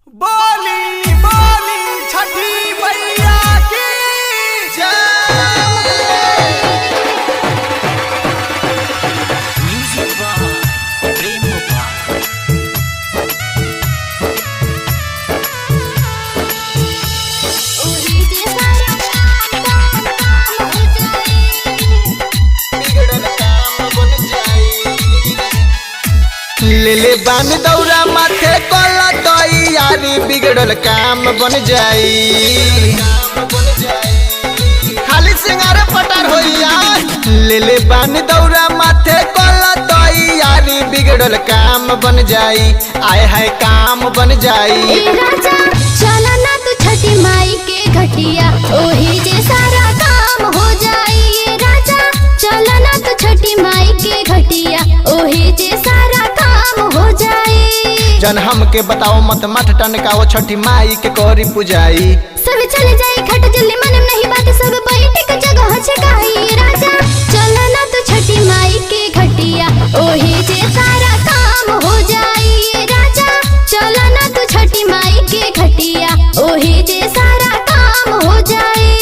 बोली बोली छठी मैया की Music by Prem Gopal। ले बान दौरा माथे कोला तैयारी बिगड़ल काम बन जाई खाली सिंगार पटार होइया ले बान दौरा माथे कोला तैयारी बिगड़ल काम बन जाई आए है काम बन जाई। राजा चला ना तू छठी माई के घटिया ओही जे सारा काम हो जाई। राजा चला ना तू छठी माई के घटिया ओही जे सारा काम हो जाई। जन हमके बताओ मत मठ टनकाओ छठी माई के करी पुजाई। सब चले जाए घट जल्दी मन नहीं बात सब बैठ के जगह छकाई। राजा चला ना तू छठी माई के घटिया ओही जे सारा काम हो जाई। राजा चला ना तू छठी माई के घटिया ओही जे सारा काम हो जाई।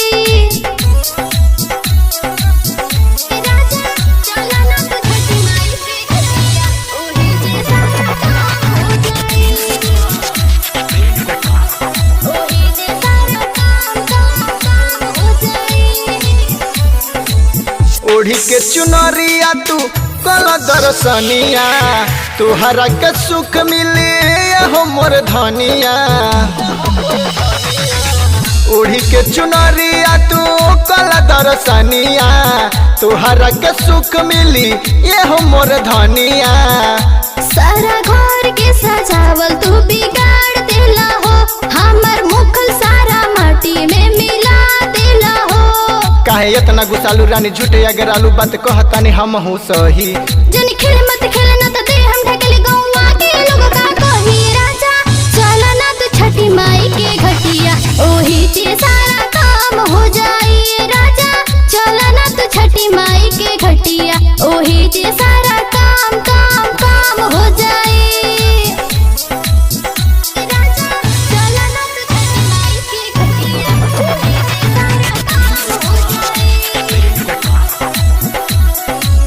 राजा चला ना तू छठी माई के घटिया ओही जे सारा काम हो जाई। ओही जे सारा काम हो जाई। ओढ़ी के चुनरिया तू कल दर्शनिया तुहरा के सुख मिले हो मोर धनिया। ओढ़ी के चुनरिया तू कल दर्शनिया तुहरा के सुख मिली ये हो मोर धनिया। सारा घर के सजावल तू बिगाड़ देला हो हमर मुखल सारा माटी में मिला देला हो। काहे इतना गुस्सालू रानी झूठे अगर आलू बात कहतानी हम हूँ सही। जन खेल मत खेलना तो दे हम ढकले गौवा के लोग का कही। राजा चला ना तू छठी माई के घटिया ओही जे सारा काम हो जाई। राजा चला ना तू छठी माई के घटिया ओही जे सारा काम हो जाई। राजा चला ना तू छठी माई के घटिया ओही जे सारा काम हो जाई।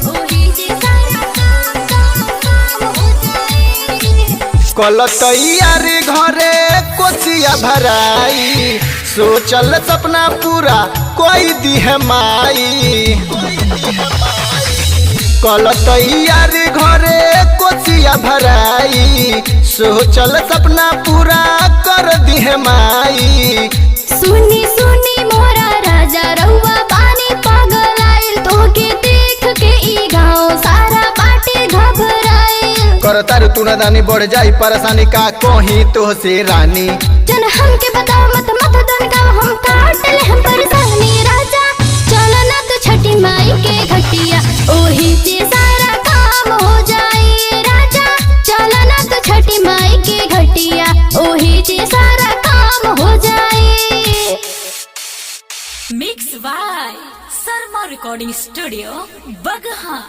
ओही जे सारा काम हो जाई। कल तैयारी घरे कोसिया भराई सोचल सपना पूरा कोई दी है माई। कल तैयारी घरे कोसिया भराई सोचल सपना पूरा कर दी है माई। सुनी सुनी मोरा राजा रउआ पानी पागल आइल तोके देख के ई गाँव सारा बाटे घबराइल। कर तारू तू नदानी बढ़ जाई परेशानी का कहीं तो से रानी। जन हमके बताओ मत दन का हम काट ले हम परेशानी। राजा चला ना तू छठी माई के घटिया ओही जे सारा काम हो जाई। राजा चला ना तू छठी माई के घटिया ओही जे सारा काम हो जाई। Mix by Sarma Recording Studio, Bagha।